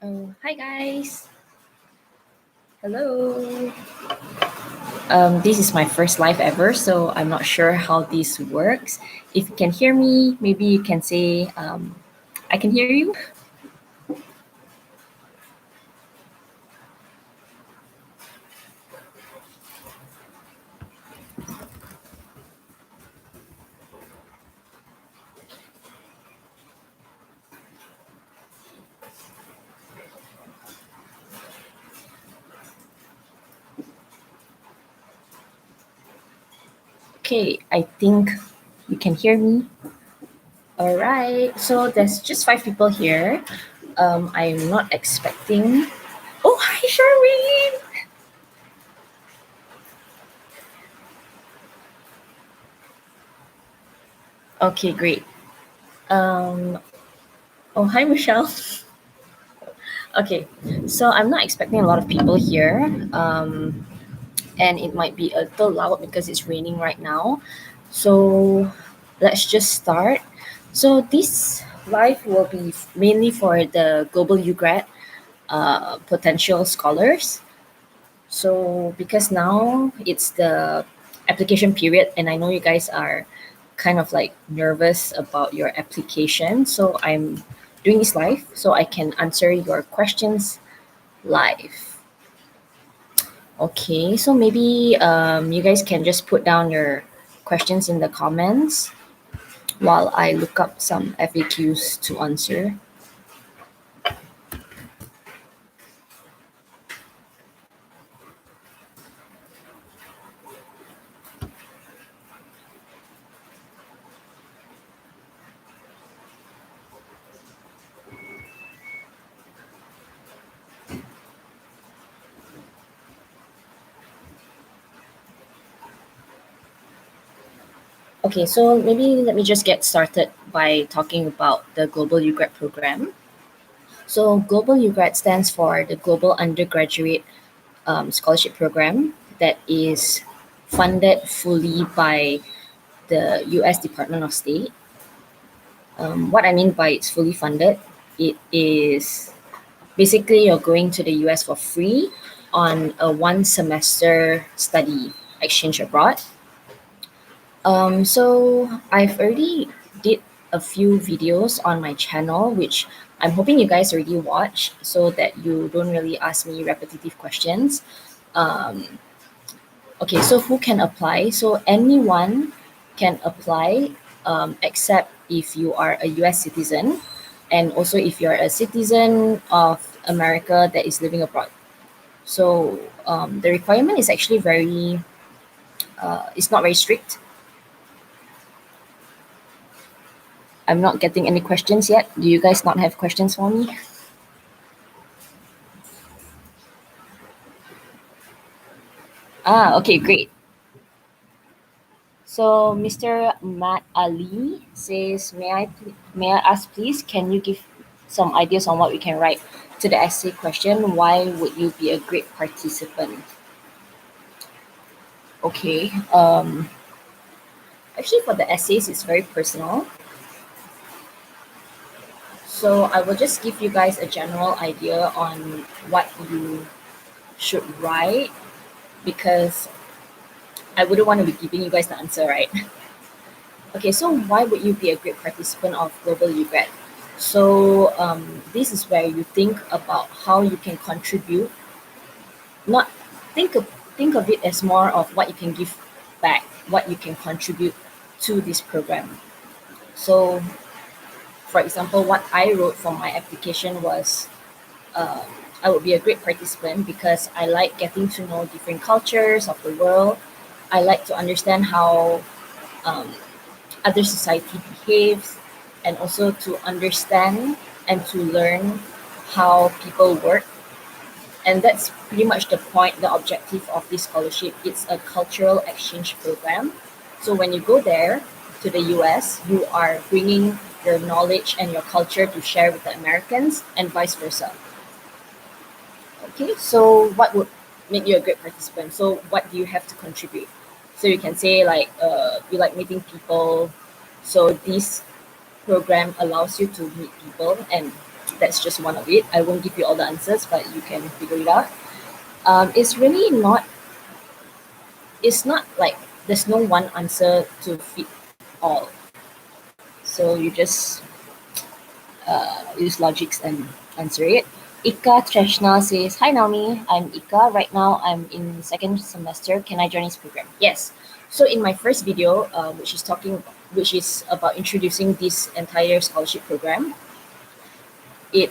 Oh, hi guys. Hello. This is my first live ever, so I'm not sure how this works. If you can hear me, maybe you can say, I can hear you. Okay, I think you can hear me. All right, so there's just 5 people here. I'm not expecting. Oh, hi, Sherwin. Okay, great. Um, oh, hi, Michelle. Okay, so I'm not expecting a lot of people here. And it might be a little loud because it's raining right now. So let's just start. So this live will be mainly for the Global UGRAD potential scholars. So because now it's the application period, and I know you guys are kind of like nervous about your application. So I'm doing this live so I can answer your questions live. Okay, so maybe you guys can just put down your questions in the comments while I look up some FAQs to answer. Okay, so maybe let me just get started by talking about the Global UGRAD program. So Global UGRAD stands for the Global Undergraduate Scholarship Program that is funded fully by the US Department of State. What I mean by it's fully funded, it is basically you're going to the US for free on a 1 semester study exchange abroad. So I've already did a few videos on my channel, which I'm hoping you guys already watched so that you don't really ask me repetitive questions. Um, okay, so who can apply? So anyone can apply, except if you are a US citizen, and also if you're a citizen of America that is living abroad. So the requirement is actually it's not very strict. I'm not getting any questions yet. Do you guys not have questions for me? Ah, okay, great. So Mr. Matt Ali says, may I ask please, can you give some ideas on what we can write to the essay question? Why would you be a great participant? Okay. Actually, for the essays, it's very personal. So I will just give you guys a general idea on what you should write because I wouldn't want to be giving you guys the answer, right? Okay, so why would you be a great participant of Global UGRAD? So this is where you think about how you can contribute. Not think of think of it as more of what you can give back, what you can contribute to this program. So, for example, what I wrote for my application was uh, I would be a great participant because I like getting to know different cultures of the world. I like to understand how um, other society behaves and also to understand and to learn how people work. And that's pretty much the point, the objective of this scholarship. It's a cultural exchange program. So when you go there to the US, you are bringing your knowledge and your culture to share with the Americans and vice versa. Okay, so what would make you a great participant? So what do you have to contribute? So you can say like you like meeting people. So this program allows you to meet people, and that's just one of it. I won't give you all the answers, but you can figure it out. It's really not, it's not like there's no one answer to fit all. So you just use logics and answer it. Ika Treshna says, "Hi Naomi, I'm Ika. Right now I'm in second semester. Can I join this program?" Yes. So in my first video, which is about introducing this entire scholarship program, it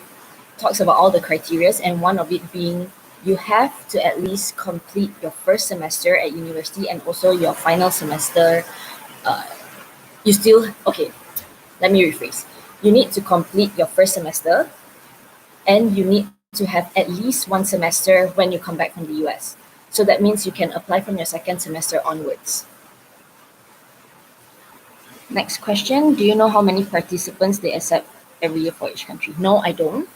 talks about all the criterias, and one of it being you have to at least complete your first semester at university and also your final semester. You still, okay, let me rephrase. You need to complete your first semester and you need to have at least one semester when you come back from the US. So that means you can apply from your second semester onwards. Next question, do you know how many participants they accept every year for each country? No, I don't.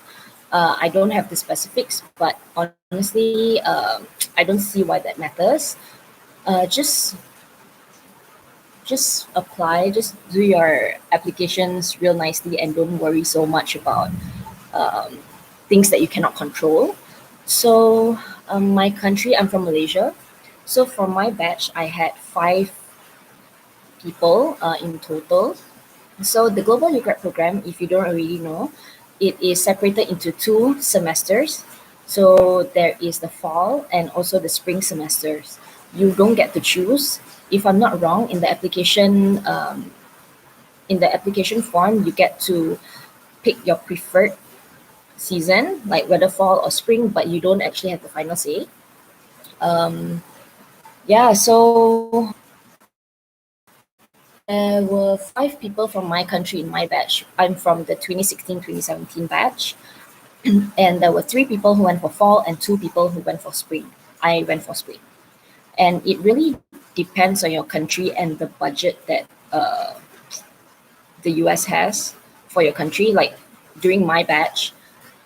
I don't have the specifics, but honestly, I don't see why that matters. Just apply, just do your applications real nicely and don't worry so much about things that you cannot control. So my country, I'm from Malaysia. So for my batch, I had 5 people in total. So the Global UGRAD program, if you don't already know, it is separated into 2 semesters. So there is the fall and also the spring semesters. You don't get to choose. If I'm not wrong, in the application form, you get to pick your preferred season, like whether fall or spring, but you don't actually have the final say. Yeah, so there were 5 people from my country in my batch. I'm from the 2016-2017 batch. And there were 3 people who went for fall and 2 people who went for spring. I went for spring. And it really depends on your country and the budget that the US has for your country. Like during my batch,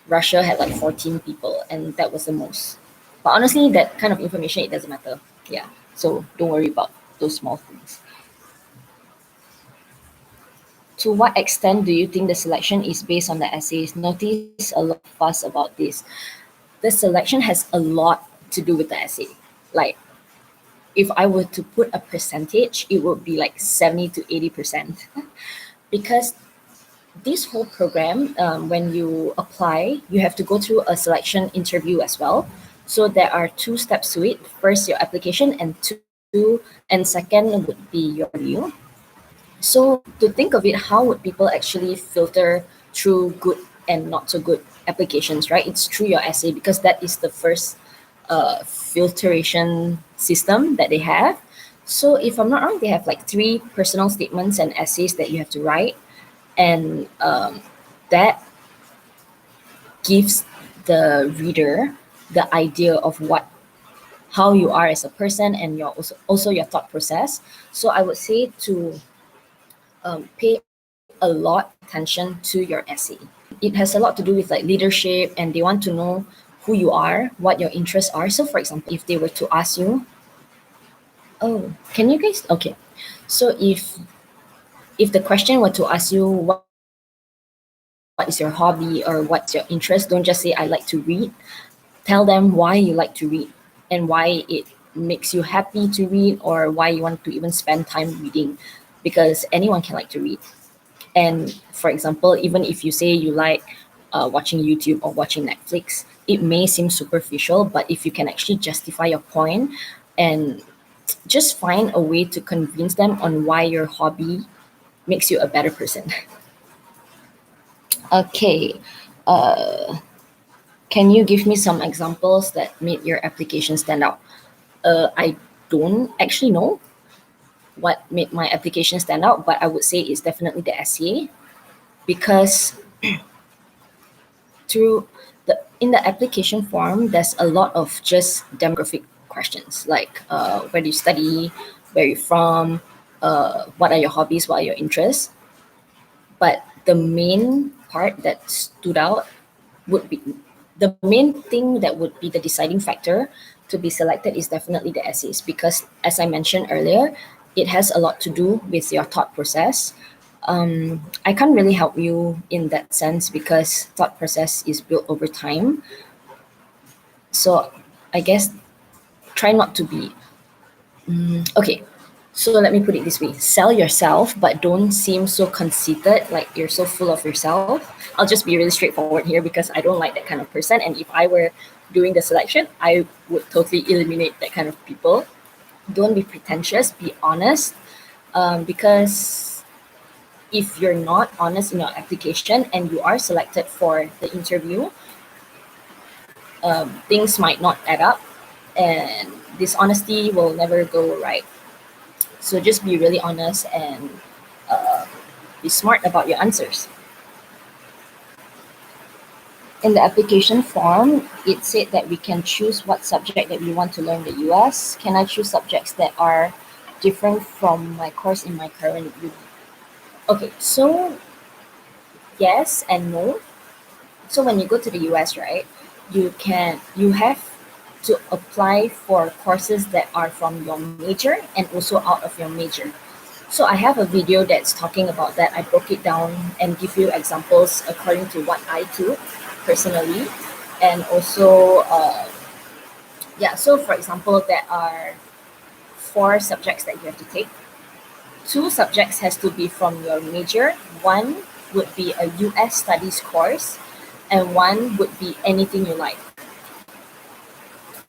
Russia had like 14 people, and that was the most. But honestly, that kind of information, it doesn't matter. Yeah, so don't worry about those small things. To what extent do you think the selection is based on the essays? Notice a lot of fuss about this. The selection has a lot to do with the essay. Like, if I were to put a percentage, it would be like 70 to 80%. Because this whole program, when you apply, you have to go through a selection interview as well. So there are 2 steps to it. First, your application, and second would be your review. So to think of it, how would people actually filter through good and not so good applications, right? It's through your essay, because that is the first filtration system that they have. So if I'm not wrong, they have like 3 personal statements and essays that you have to write. And that gives the reader the idea of how you are as a person, and your also your thought process. So I would say to pay a lot of attention to your essay. It has a lot to do with like leadership, and they want to know who you are, what your interests are. So for example, if they were to ask you, oh, can you guys, okay. So if the question were to ask you what is your hobby or what's your interest, don't just say I like to read. Tell them why you like to read and why it makes you happy to read, or why you want to even spend time reading, because anyone can like to read. And for example, even if you say you like watching YouTube or watching Netflix, it may seem superficial, but if you can actually justify your point and just find a way to convince them on why your hobby makes you a better person. Okay. Can you give me some examples that made your application stand out? I don't actually know what made my application stand out, but I would say it's definitely the essay, because in the application form, there's a lot of just demographic questions, like where do you study, where you're from, what are your hobbies, what are your interests. But the main part that stood out would be the main thing that would be the deciding factor to be selected is definitely the essays, because as I mentioned earlier, it has a lot to do with your thought process. I can't really help you in that sense because thought process is built over time. So I guess try not to be okay. So let me put it this way: sell yourself, but don't seem so conceited, like you're so full of yourself. I'll just be really straightforward here because I don't like that kind of person. And if I were doing the selection, I would totally eliminate that kind of people. Don't be pretentious, be honest. Because if you're not honest in your application and you are selected for the interview, things might not add up and dishonesty will never go right. So just be really honest and uh, be smart about your answers. In the application form, it said that we can choose what subject that we want to learn in the US. Can I choose subjects that are different from my course in my current uni? Okay, so yes and no. So when you go to the US, right, you have to apply for courses that are from your major and also out of your major. So I have a video that's talking about that. I broke it down and give you examples according to what I took personally, and also yeah. So for example, there are 4 subjects that you have to take. 2 subjects has to be from your major. One would be a US studies course, and one would be anything you like.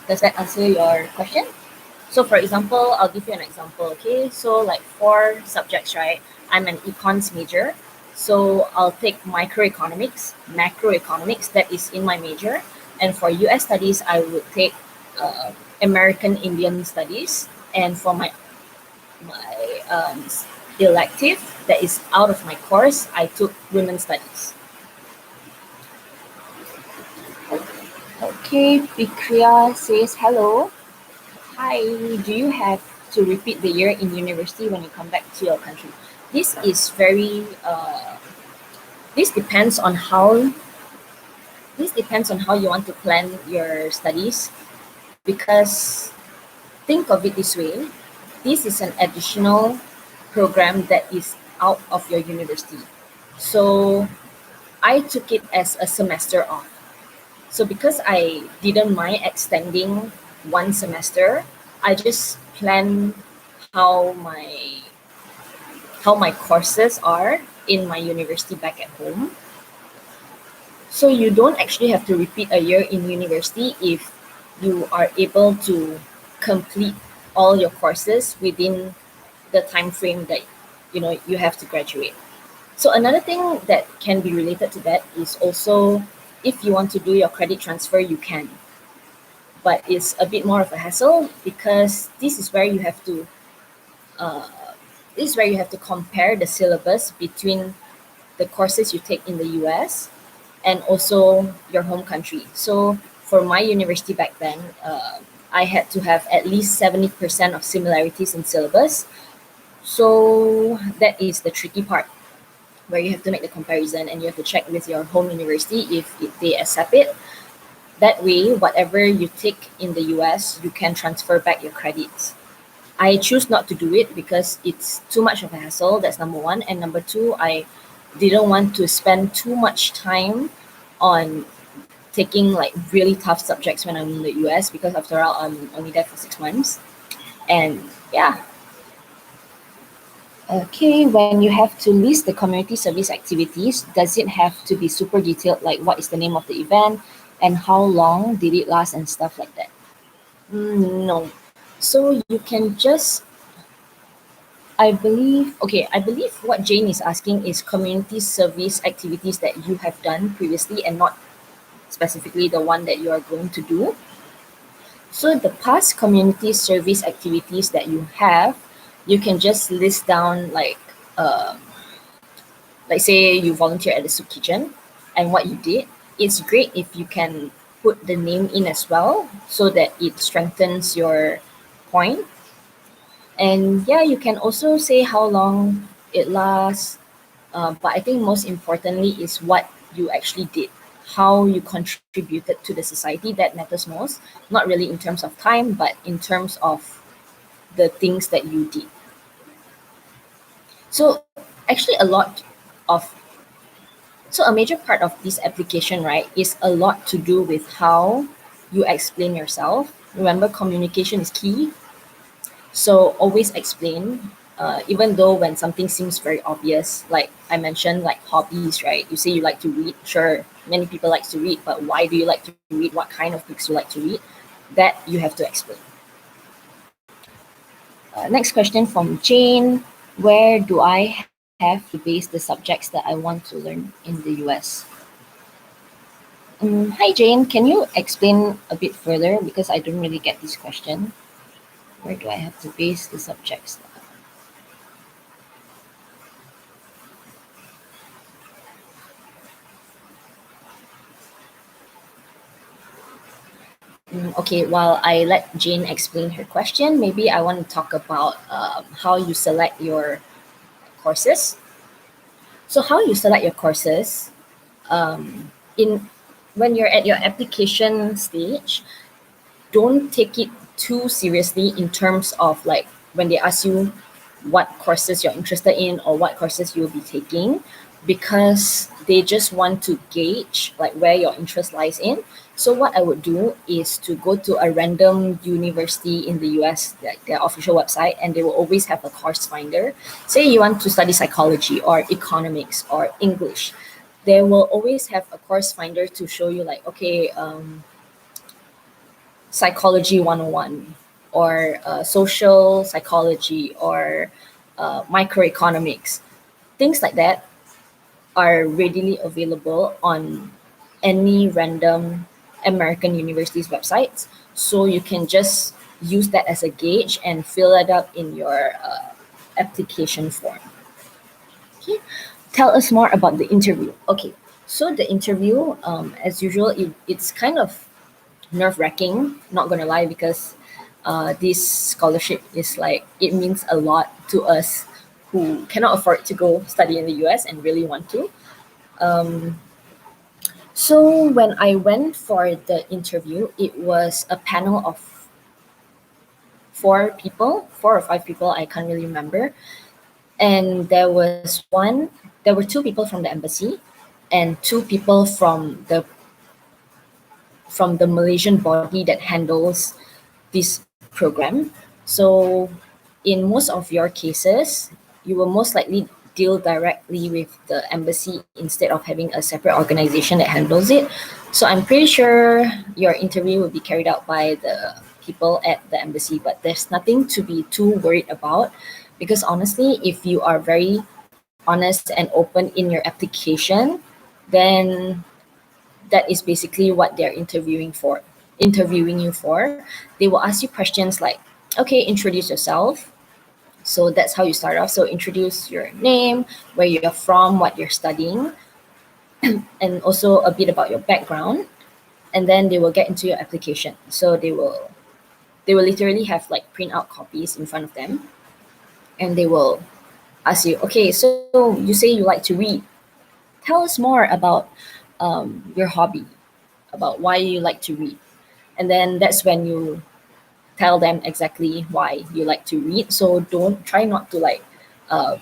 Does that answer your question? So for example, I'll give you an example, okay? So like 4 subjects, right? I'm an econs major. So I'll take microeconomics, macroeconomics, that is in my major. And for US studies, I would take American Indian studies. And for my elective that is out of my course, I took women's studies. Okay, Fikria says hello. Hi, do you have to repeat the year in university when you come back to your country? This is very this depends on how you want to plan your studies, because think of it this way: this is an additional program that is out of your university. So I took it as a semester off. So because I didn't mind extending one semester, I just plan how my how my courses are in my university back at home. So you don't actually have to repeat a year in university if you are able to complete all your courses within the time frame that you have to graduate. So another thing that can be related to that is also, if you want to do your credit transfer, you can. But it's a bit more of a hassle because uh, this is where you have to compare the syllabus between the courses you take in the US and also your home country. So for my university back then, I had to have at least 70% of similarities in syllabus. So that is the tricky part, where you have to make the comparison and you have to check with your home university if they accept it. That way, whatever you take in the US, you can transfer back your credits. I choose not to do it because it's too much of a hassle. That's number one. And number two, I didn't want to spend too much time on taking like really tough subjects when I'm in the US, because after all, I'm only there for 6 months. And yeah. Okay, when you have to list the community service activities, does it have to be super detailed, like what is the name of the event and how long did it last and stuff like that? No. So you can just, I believe what Jane is asking is community service activities that you have done previously and not specifically the one that you are going to do. So the past community service activities that you have, you can just list down like say you volunteer at the soup kitchen and what you did. It's great if you can put the name in as well so that it strengthens your point. And yeah, you can also say how long it lasts. But I think most importantly is what you actually did, how you contributed to the society. That matters most. Not really in terms of time, but in terms of the things that you did. So actually a lot of so a major part of this application, right, is a lot to do with how you explain yourself. Remember, communication is key. So always explain, even though when something seems very obvious, like I mentioned, like hobbies, right? You say you like to read. Sure, many people like to read, but why do you like to read? What kind of books you like to read? That you have to explain. Next question from Jane. Where do I have to base the subjects that I want to learn in the US? Hi Jane, can you explain a bit further because I don't really get this question. Where do I have to base the subjects? Okay, while I let Jane explain her question, maybe I want to talk about how you select your courses. So how you select your courses in when you're at your application stage, don't take it too seriously in terms of like when they ask you what courses you're interested in or what courses you'll be taking, because they just want to gauge like where your interest lies in. So what I would do is to go to a random university in the US, like their official website, and they will always have a course finder. Say you want to study psychology or economics or English, they will always have a course finder to show you like, okay, psychology 101 or social psychology or microeconomics. Things like that are readily available on any random American university's websites. So you can just use that as a gauge and fill it up in your application form. Okay. Tell us more about the interview. Okay, so the interview, as usual, it's kind of nerve-wracking, not gonna lie, because this scholarship is like, it means a lot to us who cannot afford to go study in the US and really want to. So when I went for the interview, it was a panel of four or five people, I can't really remember. And there were two people from the embassy and two people from the Malaysian body that handles this program. So in most of your cases, you will most likely deal directly with the embassy instead of having a separate organization that handles it. So I'm pretty sure your interview will be carried out by the people at the embassy, but there's nothing to be too worried about, because honestly, if you are very honest and open in your application, then that is basically what they're interviewing you for. They will ask you questions like, okay, introduce yourself. So that's how you start off. So introduce your name, where you're from, what you're studying, and also a bit about your background. And then they will get into your application. So they will literally have like print out copies in front of them, and they will ask you, okay, so you say you like to read. Tell us more about your hobby, about why you like to read. And then that's when you tell them exactly why you like to read. So don't try not to like uh,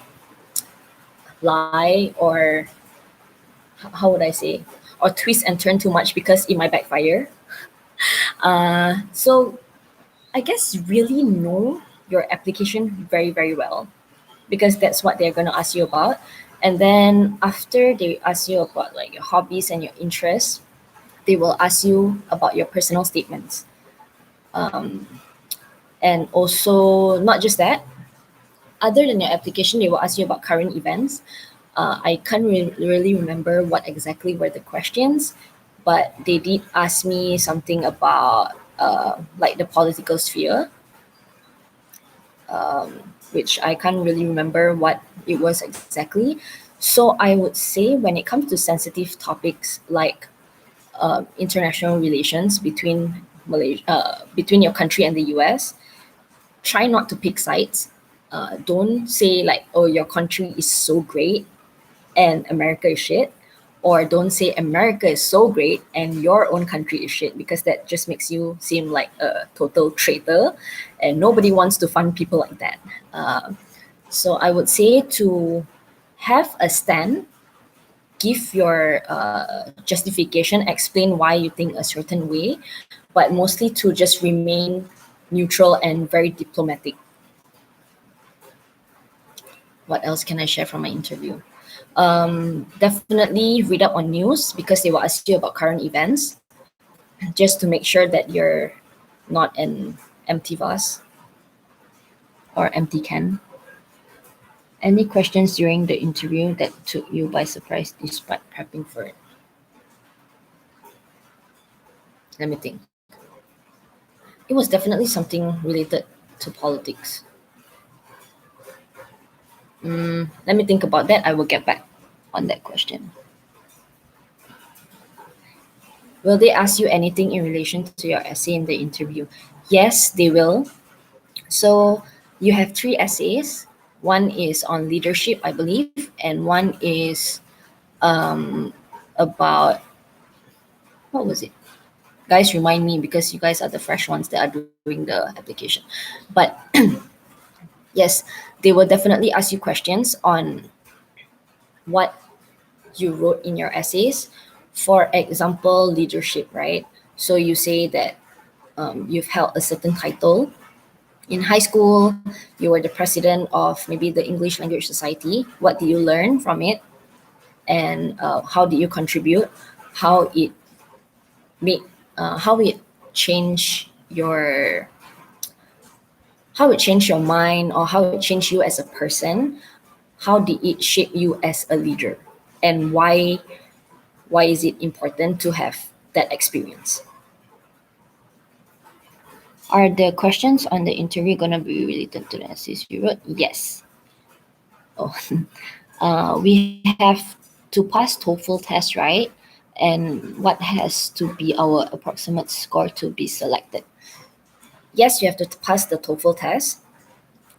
lie or how would I say, or twist and turn too much, because it might backfire. So I guess really know your application very, very well, because that's what they're going to ask you about. And then after they ask you about like your hobbies and your interests, they will ask you about your personal statements. And also, not just that, other than your application, they will ask you about current events. I can't really remember what exactly were the questions, but they did ask me something about like the political sphere, which I can't really remember what it was exactly. So I would say when it comes to sensitive topics like international relations between between your country and the US, try not to pick sides. Don't say like, oh, your country is so great and America is shit, or don't say America is so great and your own country is shit, because that just makes you seem like a total traitor, and nobody wants to fund people like that. So I would say to have a stand, give your justification, explain why you think a certain way, but mostly to just remain neutral and very diplomatic. What else can I share from my interview? Definitely read up on news because they will ask you about current events, just to make sure that you're not an empty vase or empty can. Any questions during the interview that took you by surprise despite prepping for it? Let me think. It was definitely something related to politics. Let me think about that. I will get back on that question. Will they ask you anything in relation to your essay in the interview? Yes, they will. So you have 3 essays. One is on leadership, I believe, and one is about, what was it? Guys, remind me because you guys are the fresh ones that are doing the application. But yes, they will definitely ask you questions on what you wrote in your essays. For example, leadership, right? So you say that you've held a certain title. In high school, you were the president of maybe the English Language Society. What did you learn from it? And how did you contribute? How it made, how it changed your, how it changed your mind, or how it changed you as a person? How did it shape you as a leader? And why is it important to have that experience? Are the questions on the interview gonna be related to the essays you wrote? Yes. Oh, we have to pass TOEFL test, right? And what has to be our approximate score to be selected? Yes, you have to pass the TOEFL test.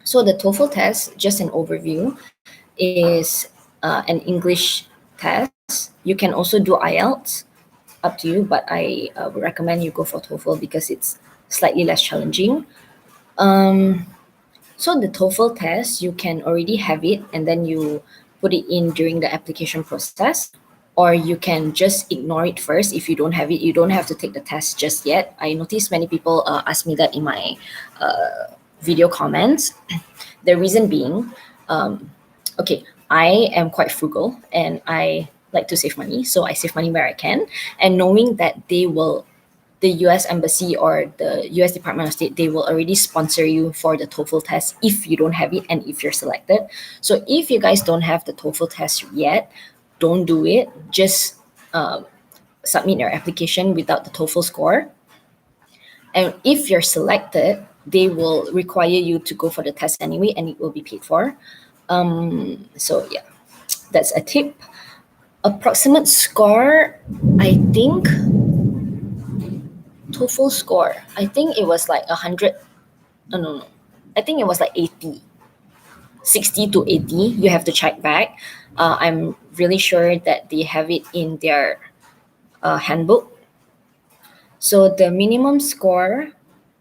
So the TOEFL test, just an overview, is an English test. You can also do IELTS, up to you, but I would recommend you go for TOEFL because it's slightly less challenging. So the TOEFL test, you can already have it and then you put it in during the application process, or you can just ignore it first. If you don't have it, you don't have to take the test just yet. I noticed many people ask me that in my video comments. The reason being, okay, I am quite frugal and I like to save money. So I save money where I can. And knowing that the US Embassy or the US Department of State, they will already sponsor you for the TOEFL test if you don't have it and if you're selected. So if you guys don't have the TOEFL test yet, don't do it. Just submit your application without the TOEFL score. And if you're selected, they will require you to go for the test anyway, and it will be paid for. So yeah, that's a tip. Approximate score, I think TOEFL score, I think it was like 100. No. I think it was like 80, 60 to 80. You have to check back. I'm really sure that they have it in their handbook. So the minimum score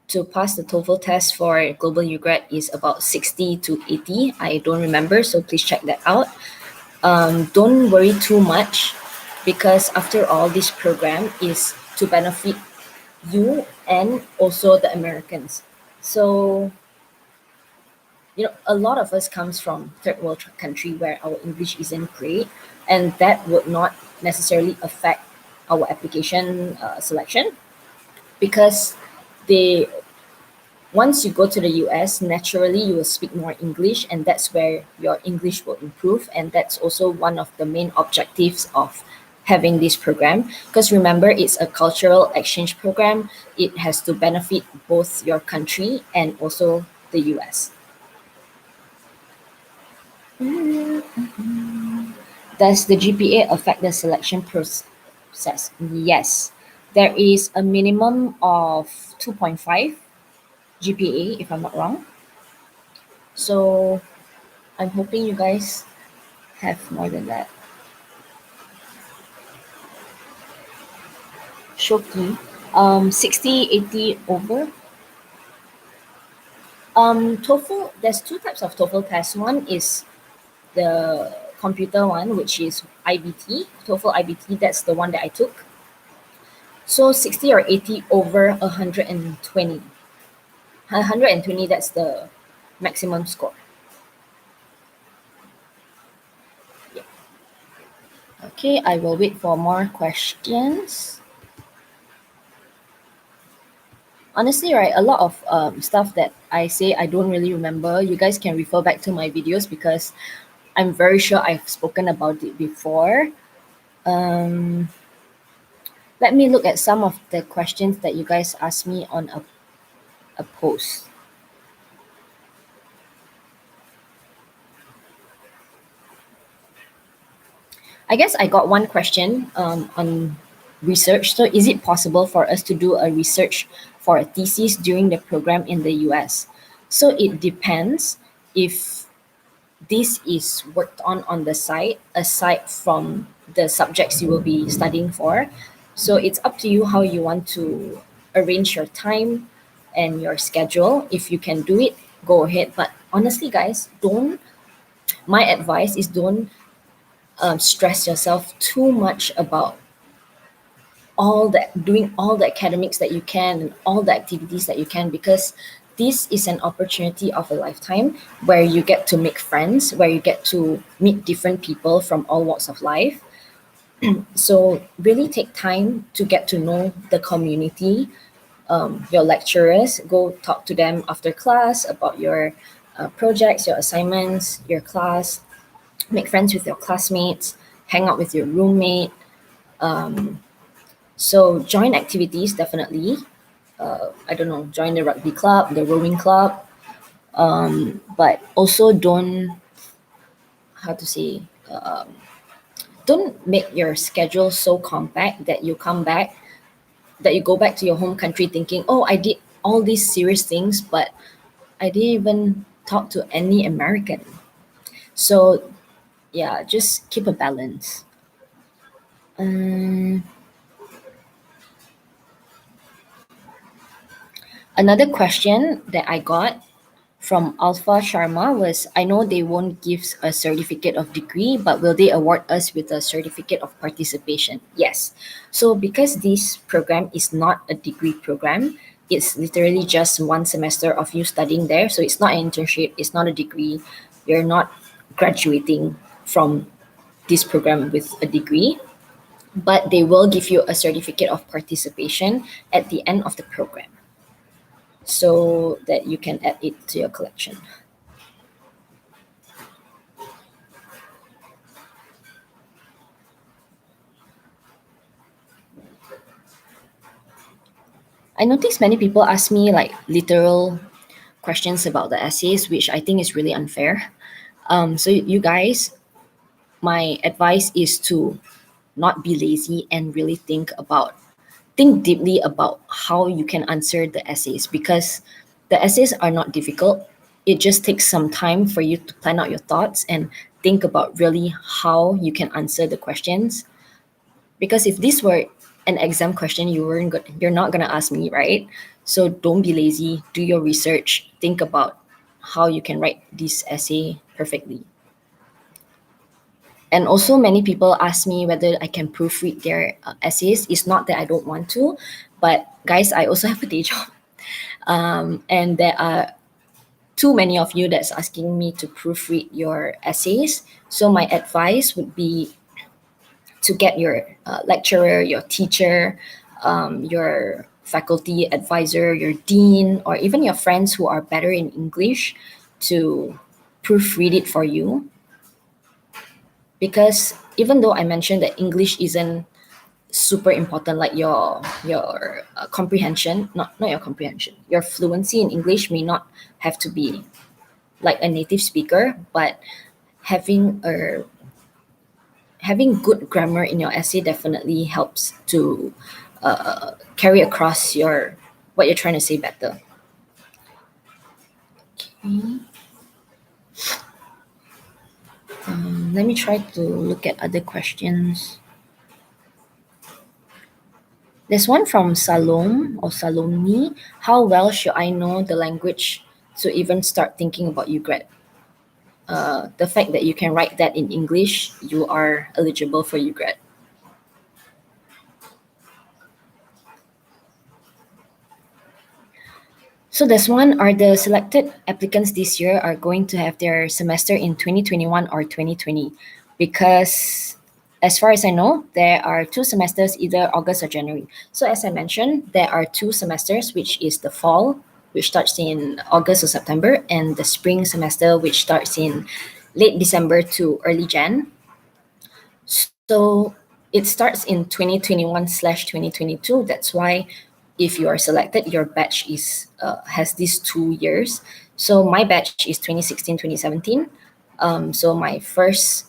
to pass the TOEFL test for Global UGRAD is about 60 to 80. I don't remember, so please check that out. Don't worry too much because after all, this program is to benefit you and also the Americans. So, a lot of us comes from third world country where our English isn't great, and that would not necessarily affect our application selection because they once you go to the US, naturally you will speak more English, and that's where your English will improve. And that's also one of the main objectives of having this program. Because remember, it's a cultural exchange program, it has to benefit both your country and also the US. Does the GPA affect the selection process? Yes. There is a minimum of 2.5 GPA, if I'm not wrong. So I'm hoping you guys have more than that. Shoki, 60, 80 over. TOEFL, there's 2 types of TOEFL tests. One is the computer one, which is IBT, TOEFL IBT, that's the one that I took. So 60 or 80 over 120. 120, that's the maximum score. Yeah. Okay, I will wait for more questions. Honestly, right, a lot of stuff that I say I don't really remember. You guys can refer back to my videos because I'm very sure I've spoken about it before. Let me look at some of the questions that you guys asked me on a post. I guess I got one question on research. So is it possible for us to do a research for a thesis during the program in the US? So it depends if this is worked on the site aside from the subjects you will be studying for. So it's up to you how you want to arrange your time and your schedule. If you can do it, go ahead. But honestly, guys, my advice is don't stress yourself too much about doing all the academics that you can and all the activities that you can, because this is an opportunity of a lifetime where you get to make friends, where you get to meet different people from all walks of life. So really take time to get to know the community, your lecturers. Go talk to them after class about your projects, your assignments, your class. Make friends with your classmates, hang out with your roommate. So join activities, definitely. I don't know, join the rugby club, the rowing club, but also don't, how to say, don't make your schedule so compact that you go back to your home country thinking, oh, I did all these serious things, but I didn't even talk to any American. So yeah, just keep a balance. Um, Another question that I got from Alpha Sharma was, I know they won't give a certificate of degree, but will they award us with a certificate of participation? Yes. So because this program is not a degree program, it's literally just one semester of you studying there. So it's not an internship, it's not a degree. You're not graduating from this program with a degree, but they will give you a certificate of participation at the end of the program so that you can add it to your collection. I noticed many people ask me like literal questions about the essays, which I think is really unfair. So you guys, my advice is to not be lazy and really think deeply about how you can answer the essays, because the essays are not difficult. It just takes some time for you to plan out your thoughts and think about really how you can answer the questions. Because if this were an exam question, you're not gonna ask me, right? So don't be lazy, do your research, think about how you can write this essay perfectly. And also many people ask me whether I can proofread their essays. It's not that I don't want to, but guys, I also have a day job. And there are too many of you that's asking me to proofread your essays. So my advice would be to get your lecturer, your teacher, your faculty advisor, your dean, or even your friends who are better in English to proofread it for you. Because even though I mentioned that English isn't super important, like your comprehension, not your comprehension, your fluency in English may not have to be like a native speaker, but having a having good grammar in your essay definitely helps to carry across what you're trying to say better. Okay. Let me try to look at other questions. There's one from Salom or Salomi. How well should I know the language to even start thinking about UGRAD? the fact that you can write that in English, you are eligible for UGRAD. So this one, are the selected applicants this year are going to have their semester in 2021 or 2020? Because as far as I know, there are two semesters, either August or January. So as I mentioned, there are two semesters, which is the fall, which starts in August or September, and the spring semester, which starts in late December to early Jan. So it starts in 2021/2022. That's why if you are selected, your batch is has these 2 years. So my batch is 2016/2017. So my first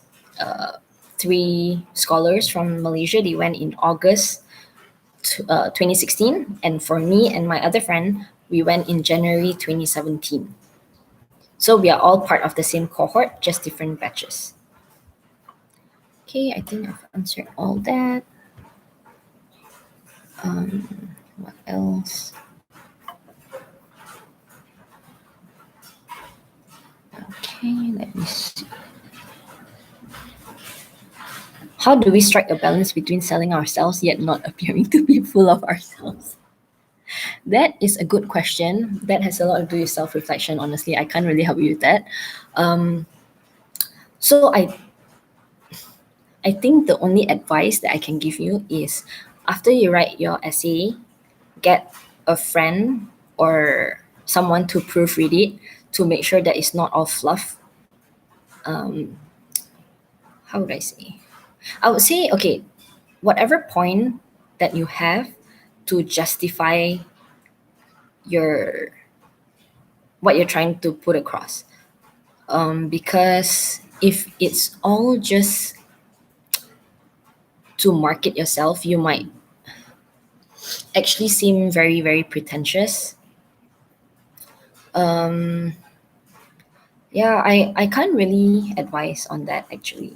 three scholars from Malaysia, they went in August 2016, and for me and my other friend, we went in January 2017. So we are all part of the same cohort, just different batches. Okay, I think I've answered all that. What else? Okay, let me see. How do we strike a balance between selling ourselves yet not appearing to be full of ourselves? That is a good question. That has a lot to do with self-reflection. Honestly, I can't really help you with that. So I think the only advice that I can give you is, after you write your essay, get a friend or someone to proofread it to make sure that it's not all fluff. How would I say? I would say, okay, whatever point that you have to justify your what you're trying to put across. Because if it's all just to market yourself, you might actually seem very, very pretentious. Yeah, I can't really advise on that actually.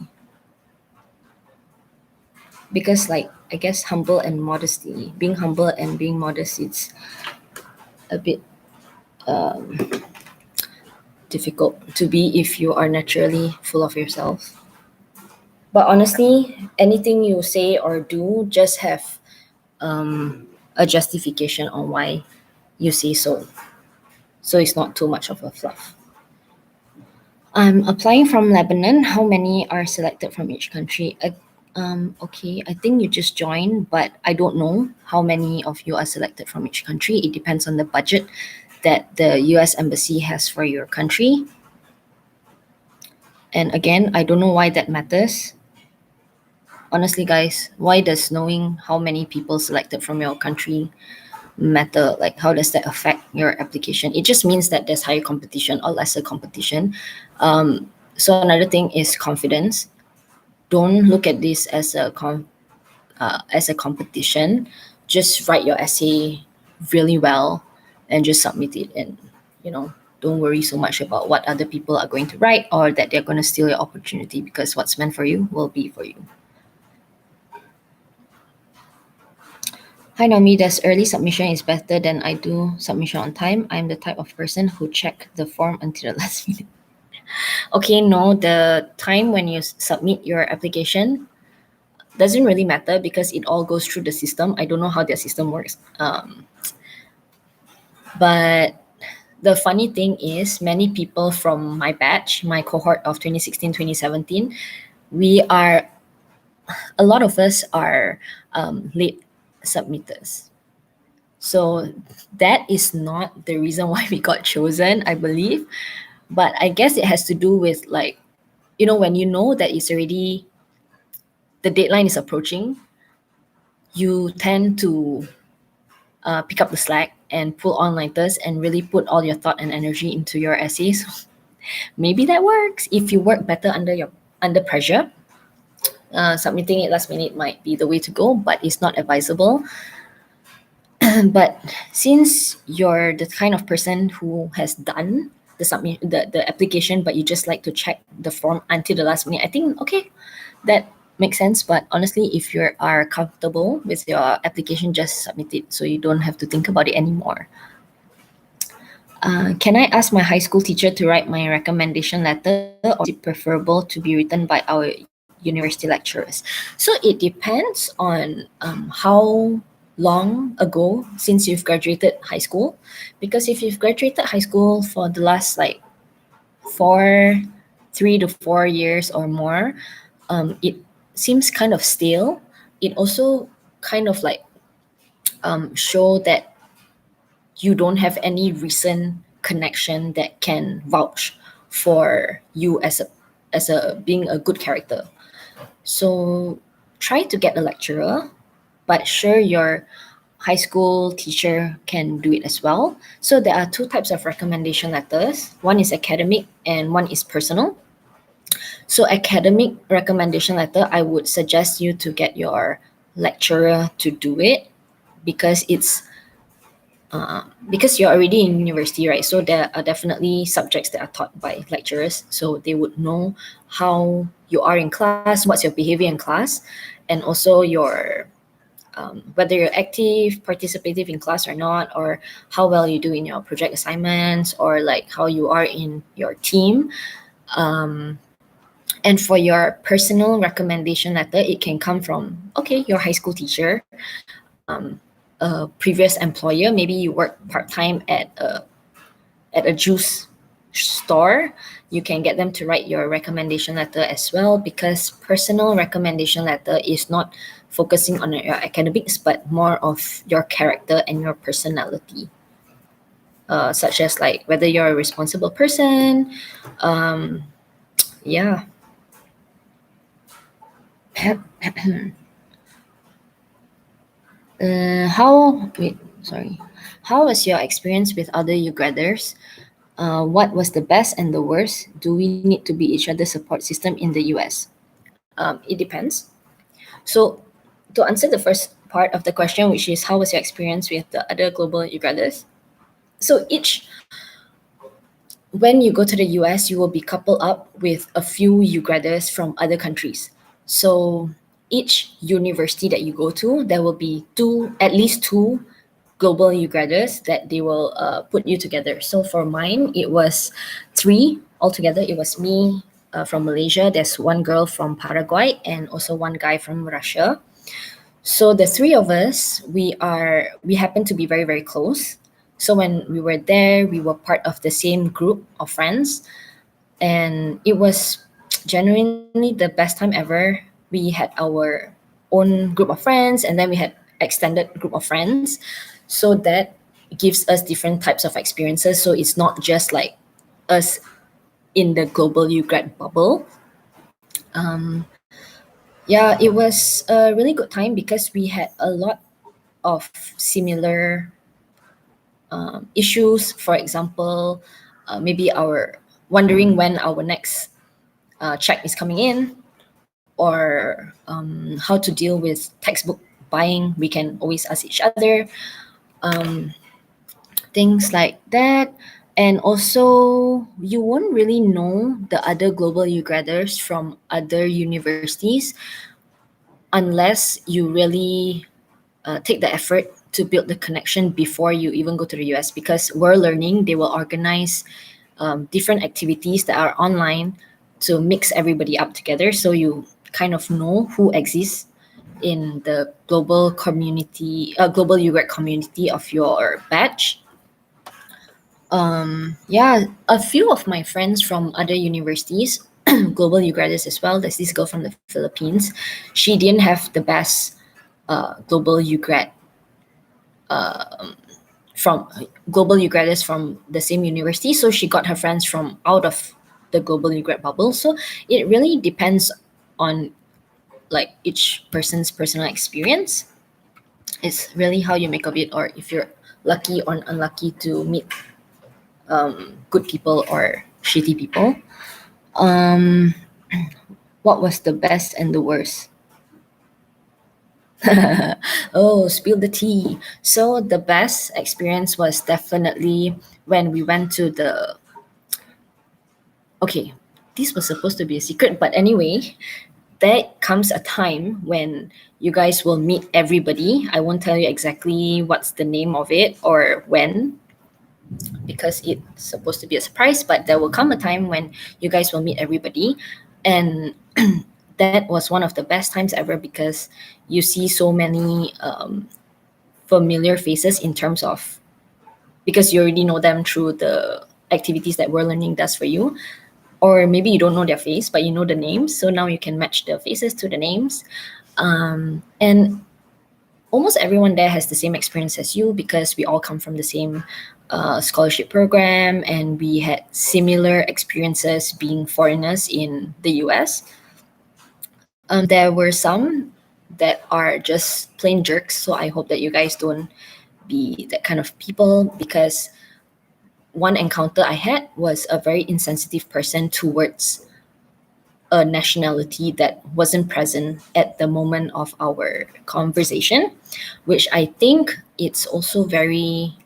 Because like, I guess humble and modesty, being humble and being modest, it's a bit difficult to be if you are naturally full of yourself. But honestly, anything you say or do, just have a justification on why you say so. So it's not too much of a fluff. I'm applying from Lebanon. How many are selected from each country? Okay, I think you just joined, but I don't know how many of you are selected from each country. It depends on the budget that the US Embassy has for your country. And again, I don't know why that matters. Honestly, guys, why does knowing how many people selected from your country matter? Like, how does that affect your application? It just means that there's higher competition or lesser competition. So another thing is confidence. Don't look at this as a competition. Just write your essay really well and just submit it, and don't worry so much about what other people are going to write or that they're going to steal your opportunity, because what's meant for you will be for you. Hi Naomi, does early submission is better than I do submission on time? I'm the type of person who check the form until the last minute. Okay, no, the time when you submit your application doesn't really matter because it all goes through the system. I don't know how their system works. But the funny thing is, many people from my batch, my cohort of 2016/2017, a lot of us are late submitters. So that is not the reason why we got chosen, I believe. But I guess it has to do with, like, when you know that it's already, the deadline is approaching, you tend to pick up the slack and pull all-nighters and really put all your thought and energy into your essays. Maybe that works. If you work better under pressure, submitting it last minute might be the way to go, but it's not advisable. But since you're the kind of person who has done the application, but you just like to check the form until the last minute, I think, okay, that makes sense. But honestly, if you are comfortable with your application, just submit it so you don't have to think about it anymore. Can I ask my high school teacher to write my recommendation letter, or is it preferable to be written by our university lecturers? So it depends on how long ago since you've graduated high school. Because if you've graduated high school for the last like four, 3 to 4 years or more, it seems kind of stale. It also kind of like show that you don't have any recent connection that can vouch for you as a being a good character. So try to get a lecturer, but sure your high school teacher can do it as well. So there are two types of recommendation letters. One is academic and one is personal. So academic recommendation letter, I would suggest you to get your lecturer to do it because because you're already in university, right? So there are definitely subjects that are taught by lecturers, so they would know how you are in class, what's your behavior in class, and also your whether you're active, participative in class or not, or how well you do in your project assignments, or like how you are in your team. And for your personal recommendation letter, it can come from your high school teacher, a previous employer. Maybe you work part time at a juice store. You can get them to write your recommendation letter as well, because personal recommendation letter is not focusing on your academics but more of your character and your personality, such as like whether you're a responsible person. Yeah. How was your experience with other UGraders? What was the best and the worst? Do we need to be each other's support system in the US? It depends. So, to answer the first part of the question, which is how was your experience with the other global UGraders? So, when you go to the US, you will be coupled up with a few UGraders from other countries. So, each university that you go to, there will be at least two global UGraders that they will put you together. So for mine, it was three altogether. It was me from Malaysia. There's one girl from Paraguay and also one guy from Russia. So the three of us, we happen to be very very close. So when we were there, we were part of the same group of friends, and it was genuinely the best time ever. We had our own group of friends, and then we had extended group of friends, so that gives us different types of experiences. So it's not just like us in the global UGrad bubble. Yeah, it was a really good time because we had a lot of similar issues. For example, maybe our wondering when our next check is coming in, or how to deal with textbook buying. We can always ask each other, things like that. And also, you won't really know the other global UGraders from other universities unless you really take the effort to build the connection before you even go to the US, because we're learning. They will organize different activities that are online to mix everybody up together, so you kind of know who exists in the global UGrad community of your batch. Yeah, a few of my friends from other universities, global UGraders as well. There's this girl from the Philippines. She didn't have the best global UGrad from global UGraders from the same university, so she got her friends from out of the global UGrad bubble. So it really depends on like each person's personal experience. It's really how you make of it, or if you're lucky or unlucky to meet good people or shitty people. Um, what was the best and the worst? Oh, spill the tea. So the best experience was definitely when we went to the. Okay, this was supposed to be a secret, but anyway, there comes a time when you guys will meet everybody. I won't tell you exactly what's the name of it or when, because it's supposed to be a surprise, but there will come a time when you guys will meet everybody. And that was one of the best times ever because you see so many familiar faces in terms of, because you already know them through the activities that We're Learning does for you. Or maybe you don't know their face, but you know the names. So now you can match the faces to the names. And almost everyone there has the same experience as you because we all come from the same scholarship program and we had similar experiences being foreigners in the US. There were some that are just plain jerks, so I hope that you guys don't be that kind of people, because one encounter I had was a very insensitive person towards a nationality that wasn't present at the moment of our conversation, which I think it's also very,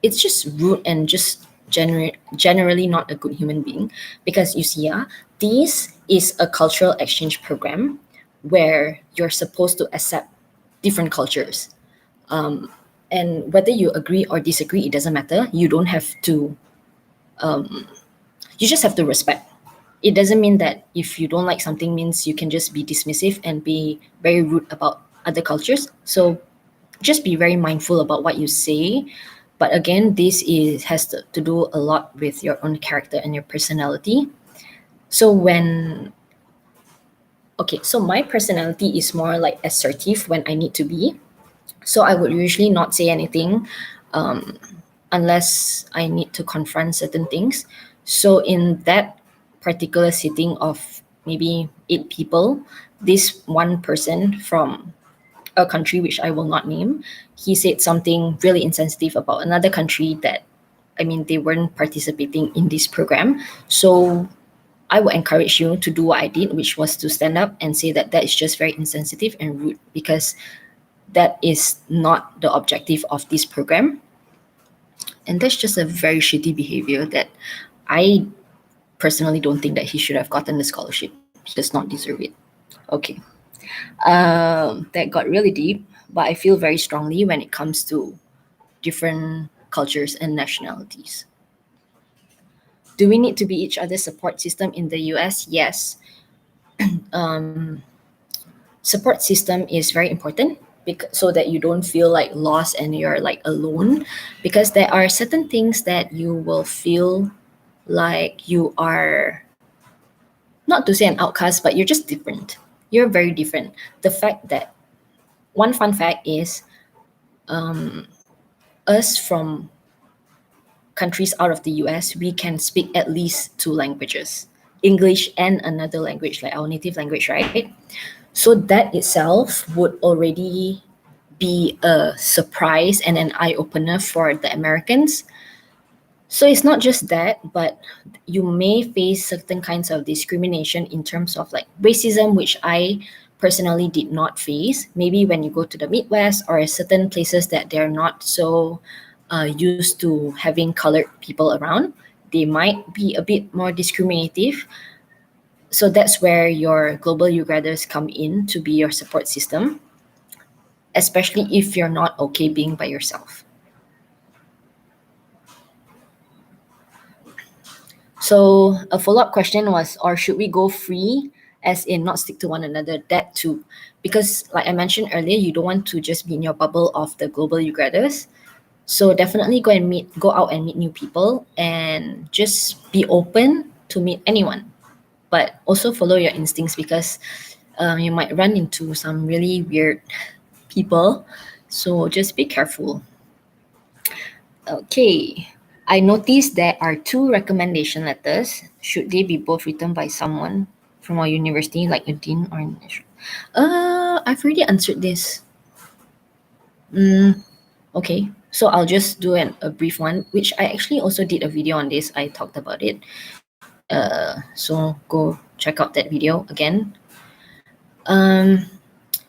it's just rude and just generally not a good human being. Because you see, this is a cultural exchange program where you're supposed to accept different cultures. And whether you agree or disagree, it doesn't matter. You don't have to, you just have to respect. It doesn't mean that if you don't like something means you can just be dismissive and be very rude about other cultures. So just be very mindful about what you say. But again, this is has to do a lot with your own character and your personality. So when, okay, so my personality is more like assertive when I need to be. So I would usually not say anything unless I need to confront certain things. So in that particular sitting of maybe 8 people, this one person from a country which I will not name, he said something really insensitive about another country that, I mean, they weren't participating in this program. So I would encourage you to do what I did, which was to stand up and say that that is just very insensitive and rude, because that is not the objective of this program. And that's just a very shitty behavior that I personally don't think that he should have gotten the scholarship. He does not deserve it. Okay. That got really deep, but I feel very strongly when it comes to different cultures and nationalities. Do we need to be each other's support system in the US? Yes. Support system is very important so that you don't feel like lost and you're like alone, because there are certain things that you will feel like you are, not to say an outcast, but you're just different. You're very different. The fact that, one fun fact is, us from countries out of the US, we can speak at least 2 languages, English and another language, like our native language, right? So that itself would already be a surprise and an eye opener for the Americans. So it's not just that, but you may face certain kinds of discrimination in terms of like racism, which I personally did not face. Maybe when you go to the Midwest or certain places that they're not so used to having colored people around, they might be a bit more discriminative. So that's where your Global UGRADers come in to be your support system, especially if you're not okay being by yourself. So a follow-up question was, or should we go free, as in not stick to one another? That too, because like I mentioned earlier, you don't want to just be in your bubble of the Global UGRADers. So definitely go out and meet new people, and just be open to meet anyone. But also follow your instincts, because you might run into some really weird people. So just be careful. Okay. I noticed there are 2 recommendation letters. Should they be both written by someone from our university, like a dean or an I've already answered this. Okay. So I'll just do a brief one, which I actually also did a video on this. I talked about it. So go check out that video again.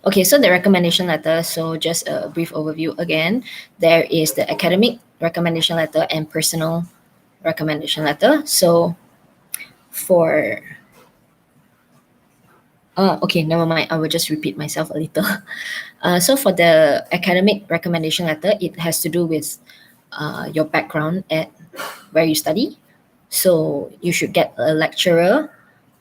Okay, so the recommendation letter, so just a brief overview again. There is the academic recommendation letter and personal recommendation letter. So for, okay, never mind. I will just repeat myself a little. So for the academic recommendation letter, it has to do with your background at where you study. So you should get a lecturer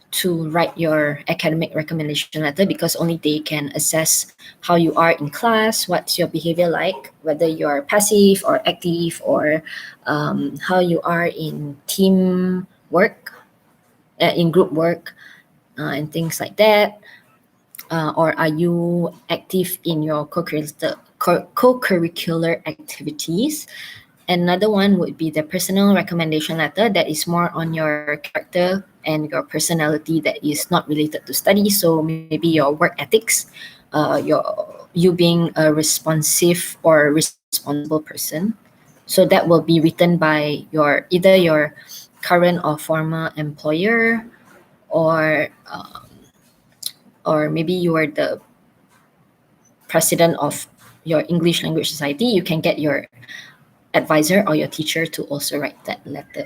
to write your academic recommendation letter, because only they can assess how you are in class, what's your behavior like, whether you're passive or active, or how you are in team work, in group work, and things like that. Or are you active in your co-curricular activities? Another one would be the personal recommendation letter, that is more on your character and your personality, that is not related to study. So maybe your work ethics, you being a responsive or responsible person. So that will be written by either your current or former employer, or maybe you are the president of your English language society. You can get your advisor or your teacher to also write that letter.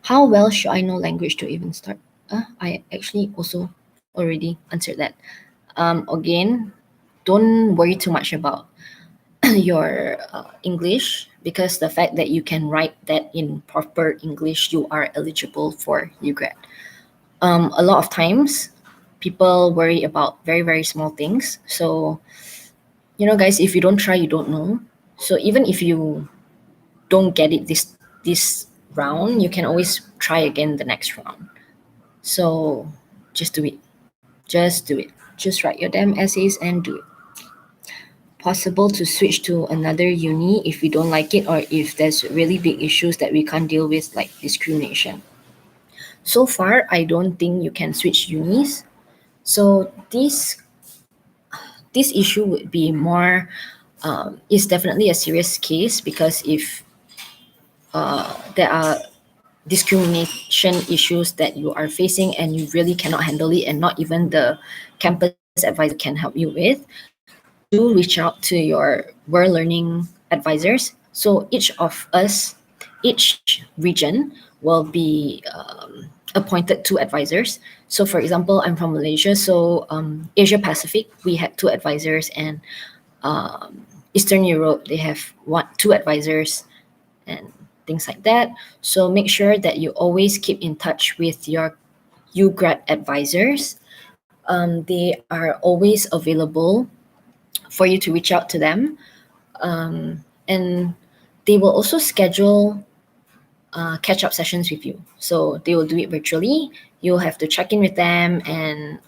How well should I know language to even start? I actually also already answered that. Again, don't worry too much about your English, because the fact that you can write that in proper English, you are eligible for UGRAD. A lot of times, people worry about very, very small things. So, guys, if you don't try, you don't know. So even if you don't get it this round, you can always try again the next round. So just do it. Just do it. Just write your damn essays and do it. Possible to switch to another uni if we don't like it, or if there's really big issues that we can't deal with, like discrimination. So far, I don't think you can switch unis. So this issue would be more, is definitely a serious case, because if there are discrimination issues that you are facing and you really cannot handle it, and not even the campus advisor can help you with, do reach out to your World Learning advisors. So each region will be appointed two advisors. So for example, I'm from Malaysia, so Asia Pacific, we had two advisors, and Eastern Europe, they have two advisors, and things like that. So make sure that you always keep in touch with your UGRAD advisors. They are always available for you to reach out to them. And they will also schedule catch-up sessions with you. So they will do it virtually. You'll have to check in with them, and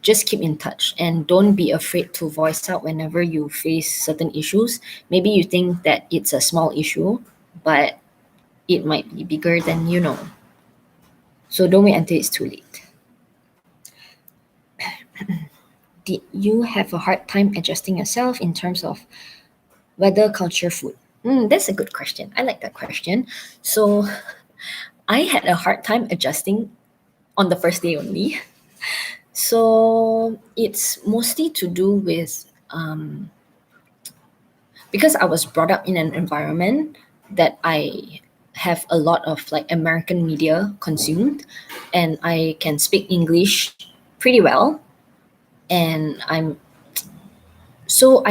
just keep in touch, and don't be afraid to voice out whenever you face certain issues. Maybe you think that it's a small issue, but it might be bigger than you know. So don't wait until it's too late. Did you have a hard time adjusting yourself in terms of weather, culture, food? That's a good question. I like that question. So I had a hard time adjusting on the first day only. So it's mostly to do with because I was brought up in an environment that I have a lot of like American media consumed, and I can speak English pretty well, and I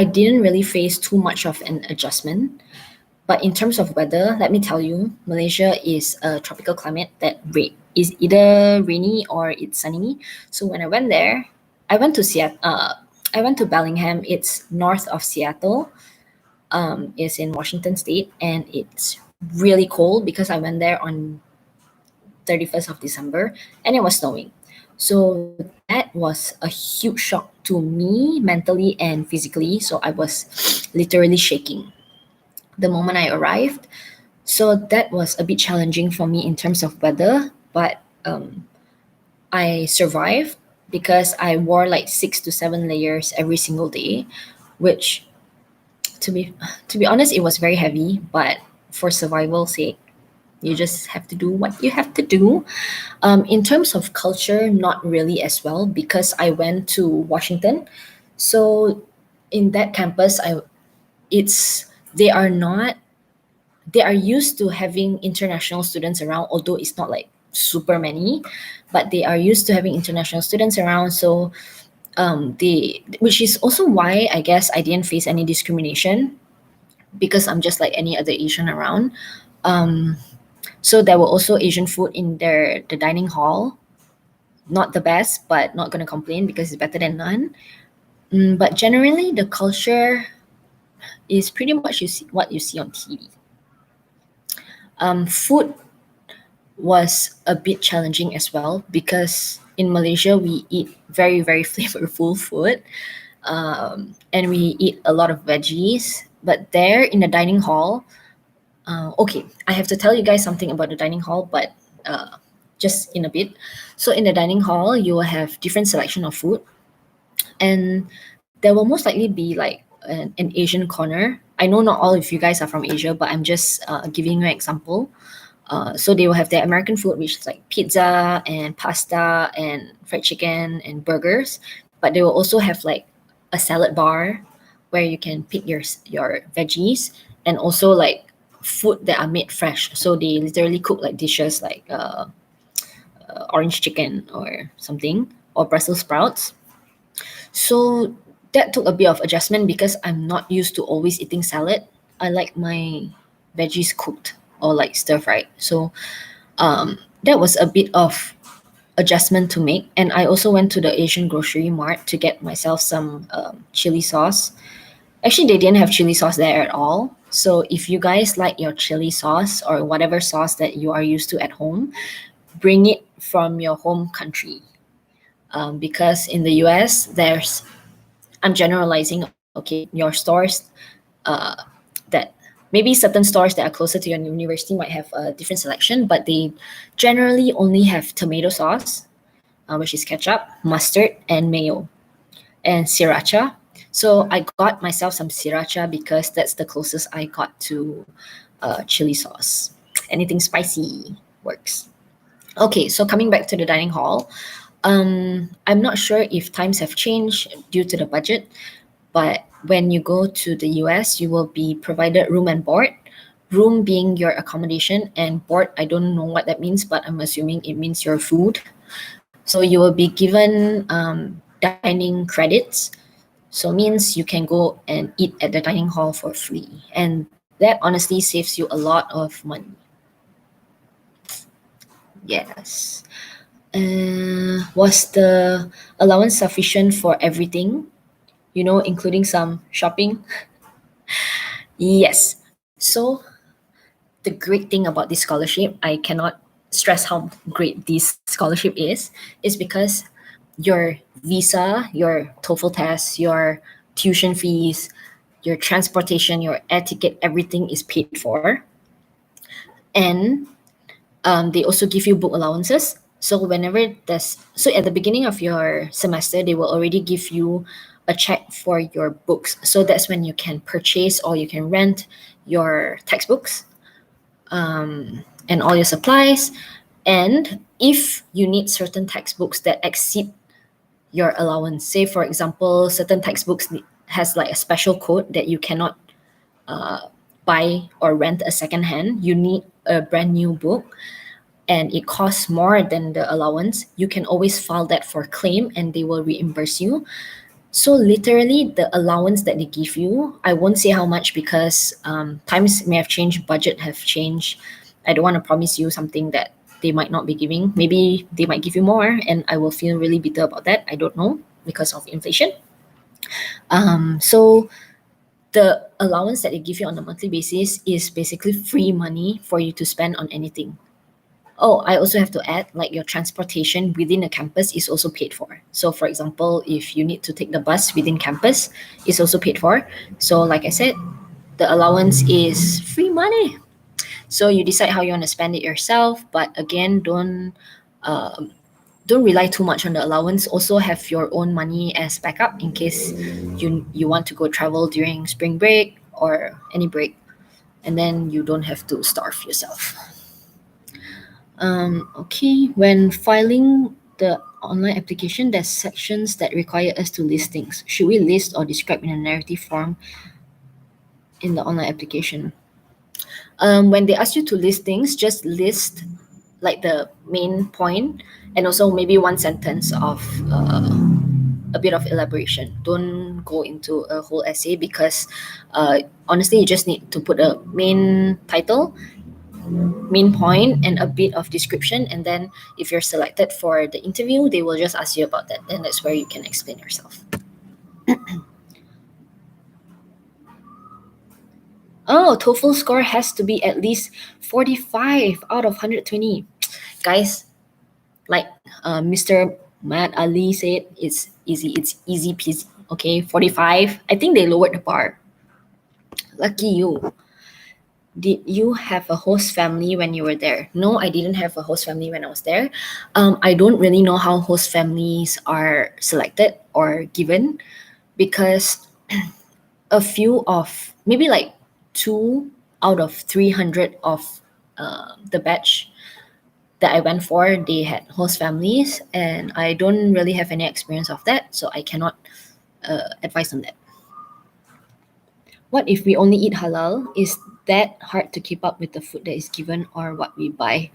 didn't really face too much of an adjustment. But in terms of weather, let me tell you, Malaysia is a tropical climate that is either rainy or it's sunny. So when I went there, I went to Seattle. I went to Bellingham. It's north of Seattle. Is in Washington State, and it's really cold because I went there on 31st of December, and it was snowing. So that was a huge shock to me mentally and physically. So I was literally shaking the moment I arrived. So that was a bit challenging for me in terms of weather, but I survived because I wore like 6 to 7 layers every single day, which to be honest, it was very heavy, but for survival's sake, you just have to do what you have to do. In terms of culture, not really as well, because I went to Washington. So in that campus, it's they are not they are used to having international students around, although it's not like super many, but they are used to having international students around. So which is also why I guess I didn't face any discrimination. because I'm just like any other Asian around. So there were also Asian food in the dining hall. Not the best, but not gonna complain because it's better than none. But generally, the culture is pretty much what you see on TV. Food was a bit challenging as well because in Malaysia we eat very very flavorful food, and we eat a lot of veggies. But there in the dining hall, okay, I have to tell you guys something about the dining hall, but just in a bit. So in the dining hall, you will have different selection of food, and there will most likely be like an Asian corner. I know not all of you guys are from Asia, but I'm just giving you an example. So they will have their American food, which is like pizza and pasta and fried chicken and burgers. But they will also have like a salad bar where you can pick your veggies, and also like food that are made fresh. So they literally cook like dishes like orange chicken or something, or Brussels sprouts. So that took a bit of adjustment because I'm not used to always eating salad. I like my veggies cooked or like stir fried. So that was a bit of adjustment to make. And I also went to the Asian grocery mart to get myself some chili sauce. Actually, they didn't have chili sauce there at all. So if you guys like your chili sauce or whatever sauce that you are used to at home, bring it from your home country. Because in the US, I'm generalizing, okay, your stores that maybe certain stores that are closer to your university might have a different selection, but they generally only have tomato sauce, which is ketchup, mustard, and mayo, and sriracha. So I got myself some sriracha because that's the closest I got to chili sauce. Anything spicy works. Okay, so coming back to the dining hall, I'm not sure if times have changed due to the budget, but when you go to the US, you will be provided room and board. Room being your accommodation, and board, I don't know what that means, but I'm assuming it means your food. So you will be given dining credits. So means you can go and eat at the dining hall for free. And that honestly saves you a lot of money. Yes. Was the allowance sufficient for everything? Including some shopping? Yes. So the great thing about this scholarship, I cannot stress how great this scholarship is because your visa, your TOEFL test, your tuition fees, your transportation, your air ticket, everything is paid for. And they also give you book allowances. So at the beginning of your semester, they will already give you a check for your books. So that's when you can purchase or you can rent your textbooks, and all your supplies. And if you need certain textbooks that exceed your allowance, say for example, certain textbooks has like a special code that you cannot buy or rent a second hand, you need a brand new book, and it costs more than the allowance, you can always file that for claim and they will reimburse you. So literally the allowance that they give you, I won't say how much because times may have changed, budget have changed. I don't want to promise you something that they might not be giving. Maybe they might give you more and I will feel really bitter about that. I don't know because of inflation. So the allowance that they give you on a monthly basis is basically free money for you to spend on anything. Oh, I also have to add, like your transportation within the campus is also paid for. So, for example, if you need to take the bus within campus, it's also paid for. So, like I said, the allowance is free money. So you decide how you want to spend it yourself. But again, don't rely too much on the allowance. Also, have your own money as backup in case you want to go travel during spring break or any break, and then you don't have to starve yourself. Okay, when filing the online application, there's sections that require us to list things. Should we list or describe in a narrative form in the online application? When they ask you to list things, just list like the main point and also maybe one sentence of a bit of elaboration. Don't go into a whole essay because honestly, you just need to put a main title, main point, and a bit of description. And then if you're selected for the interview, they will just ask you about that. And that's where you can explain yourself. Oh, TOEFL score has to be at least 45 out of 120. Guys, like Mr. Matt Ali said, it's easy peasy. Okay, 45. I think they lowered the bar. Lucky you. Did you have a host family when you were there? No, I didn't have a host family when I was there. I don't really know how host families are selected or given because a few of maybe like 2 out of 300 of the batch that I went for, they had host families, and I don't really have any experience of that, so I cannot advise on that. What if we only eat halal? Is that hard to keep up with the food that is given or what we buy?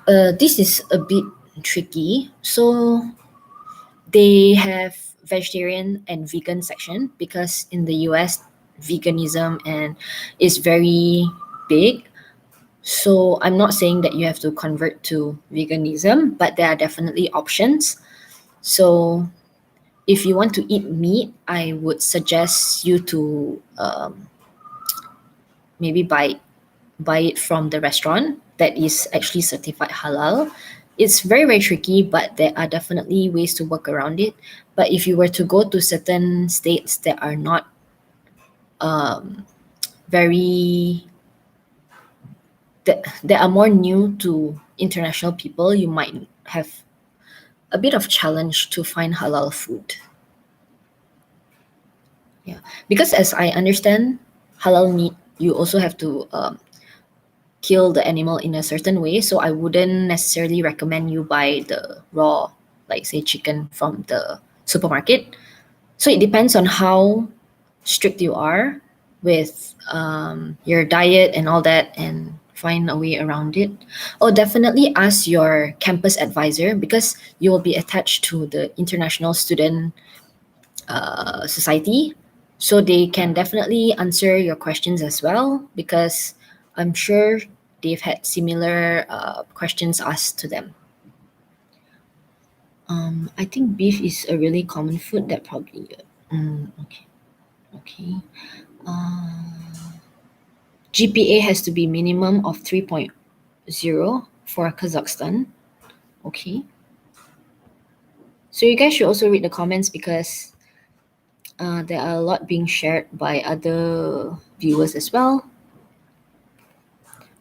This is a bit tricky. So they have vegetarian and vegan section because in the US, veganism and is very big. So I'm not saying that you have to convert to veganism, but there are definitely options. So if you want to eat meat, I would suggest you to maybe buy it from the restaurant that is actually certified halal. It's very, very tricky, but there are definitely ways to work around it. But if you were to go to certain states that are not very that are more new to international people, you might have a bit of challenge to find halal food. Yeah, because as I understand, halal meat you also have to kill the animal in a certain way. So I wouldn't necessarily recommend you buy the raw, like say chicken from the supermarket. So it depends on how strict you are with your diet and all that, and find a way around it. Oh, definitely ask your campus advisor because you will be attached to the international student society, so they can definitely answer your questions as well because I'm sure they've had similar questions asked to them. I think beef is a really common food that probably. Okay. Okay. GPA has to be minimum of 3.0 for Kazakhstan. Okay. So you guys should also read the comments because there are a lot being shared by other viewers as well.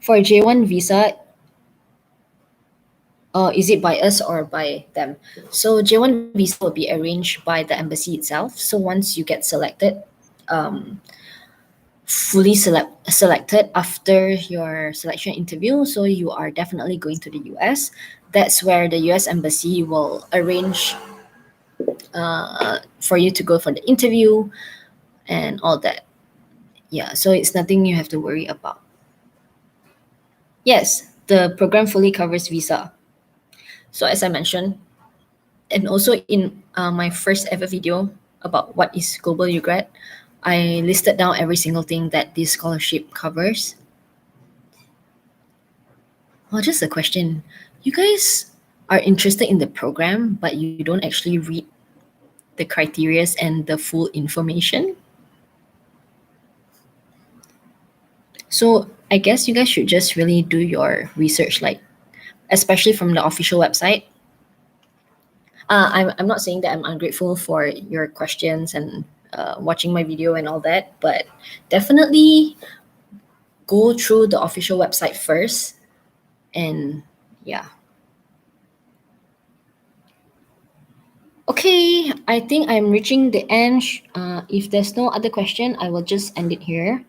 For J1 visa, is it by us or by them? So J1 visa will be arranged by the embassy itself. So once you get selected, fully selected after your selection interview, so you are definitely going to the US. That's where the US embassy will arrange for you to go for the interview and all that. Yeah, so it's nothing you have to worry about. Yes, the program fully covers visa. So as I mentioned, and also in my first ever video about what is Global UGRAD, I listed down every single thing that this scholarship covers. Well, just a question. You guys are interested in the program, but you don't actually read the criterias and the full information. So I guess you guys should just really do your research, like especially from the official website. I'm not saying that I'm ungrateful for your questions and watching my video and all that, but definitely go through the official website first. And yeah. Okay, I think I'm reaching the end. If there's no other question, I will just end it here.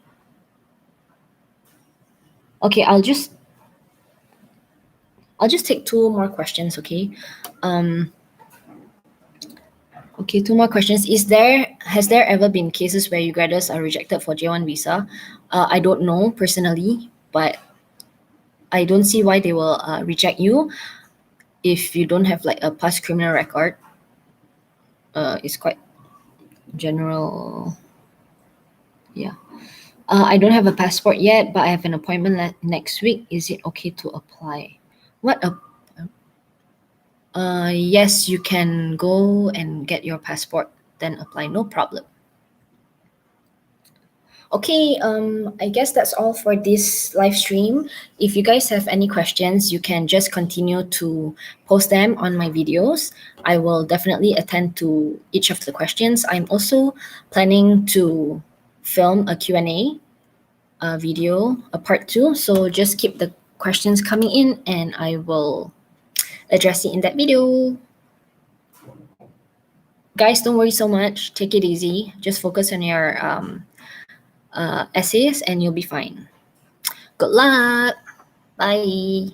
Okay, I'll just take two more questions. Okay. Okay, two more questions. Has there ever been cases where UGraders are rejected for J1 visa? I don't know personally, but I don't see why they will reject you if you don't have like a past criminal record. It's quite general. Yeah. I don't have a passport yet, but I have an appointment next week. Is it okay to apply? What a yes, you can go and get your passport, then apply, no problem. Okay, I guess that's all for this live stream. If you guys have any questions, you can just continue to post them on my videos. I will definitely attend to each of the questions. I'm also planning to film a Q&A video, a part 2. So just keep the questions coming in and I will address it in that video. Guys, don't worry so much. Take it easy. Just focus on your essays and you'll be fine. Good luck. Bye.